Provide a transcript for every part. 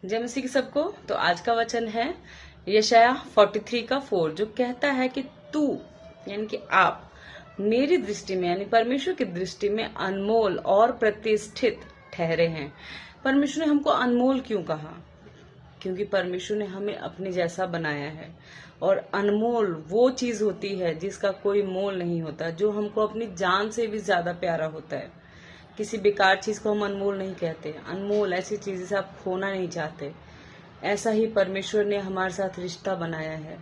जय मसीह की सबको। तो आज का वचन है यशाया 43 का 4, जो कहता है कि तू यानी कि आप मेरी दृष्टि में यानी परमेश्वर की दृष्टि में अनमोल और प्रतिष्ठित ठहरे हैं। परमेश्वर ने हमको अनमोल क्यों कहा? क्योंकि परमेश्वर ने हमें अपने जैसा बनाया है। और अनमोल वो चीज होती है जिसका कोई मोल नहीं होता, जो हमको अपनी जान से भी ज्यादा प्यारा होता है। किसी बेकार चीज को हम अनमोल नहीं कहते। अनमोल ऐसी चीज जिसे आप खोना नहीं चाहते। ऐसा ही परमेश्वर ने हमारे साथ रिश्ता बनाया है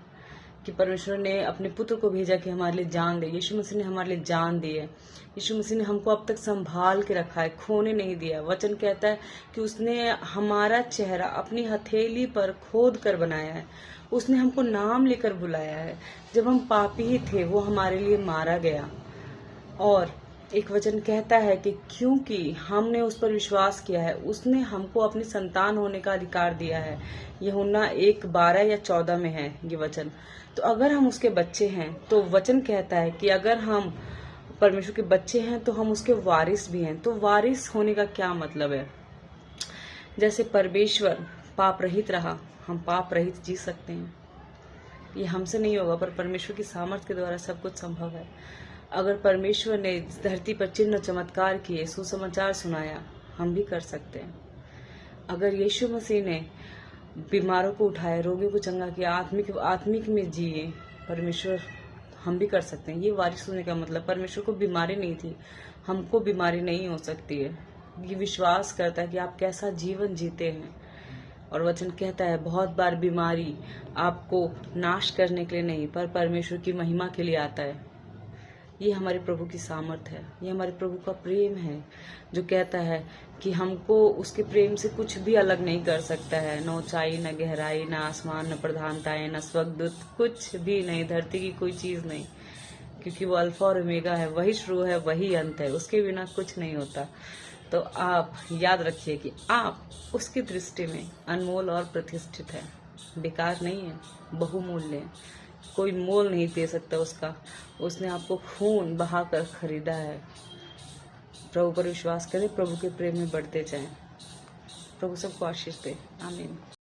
कि परमेश्वर ने अपने पुत्र को भेजा कि हमारे लिए जान दे। यीशु मसीह ने हमारे लिए जान दी है। यीशु मसीह ने हमको अब तक संभाल के रखा है, खोने नहीं दिया। वचन कहता है कि उसने हमारा चेहरा अपनी हथेली पर खोद कर बनाया है। उसने हमको नाम लेकर बुलाया है। जब हम पापी ही थे वो हमारे लिए मारा गया। और एक वचन कहता है कि क्योंकि हमने उस पर विश्वास किया है, उसने हमको अपनी संतान होने का अधिकार दिया है। यूहन्ना 1:12 या 14 में है ये वचन। तो अगर हम उसके बच्चे हैं तो वचन कहता है कि अगर हम परमेश्वर के बच्चे हैं तो हम उसके वारिस भी हैं। तो वारिस होने का क्या मतलब है? जैसे परमेश्वर पाप रहित रहा, हम पाप रहित जी सकते हैं। ये हमसे नहीं होगा, पर परमेश्वर की सामर्थ्य के द्वारा सब कुछ संभव है। अगर परमेश्वर ने धरती पर चिन्ह चमत्कार किए, सुसमाचार सुनाया, हम भी कर सकते हैं। अगर यीशु मसीह ने बीमारों को उठाया, रोगियों को चंगा किया, आत्मिक में जिए परमेश्वर, हम भी कर सकते हैं। ये वारिस होने का मतलब, परमेश्वर को बीमारी नहीं थी, हमको बीमारी नहीं हो सकती है। ये विश्वास करता है कि आप कैसा जीवन जीते हैं। और वचन कहता है बहुत बार बीमारी आपको नाश करने के लिए नहीं, पर परमेश्वर की महिमा के लिए आता है। ये हमारे प्रभु की सामर्थ्य है, ये हमारे प्रभु का प्रेम है, जो कहता है कि हमको उसके प्रेम से कुछ भी अलग नहीं कर सकता है। न ऊंचाई, न गहराई, न आसमान, न प्रधानताएं, न स्वर्गदूत, कुछ भी नहीं, धरती की कोई चीज नहीं। क्योंकि वो अल्फा और ओमेगा है, वही शुरू है, वही अंत है, उसके बिना कुछ नहीं होता। तो आप याद रखिए कि आप उसकी दृष्टि में अनमोल और प्रतिष्ठित है, बेकार नहीं है, बहुमूल्य है। कोई मोल नहीं दे सकता उसका। उसने आपको खून बहाकर खरीदा है। प्रभु पर विश्वास करें, प्रभु के प्रेम में बढ़ते जाएं। प्रभु सबको आशीष दे। आमीन।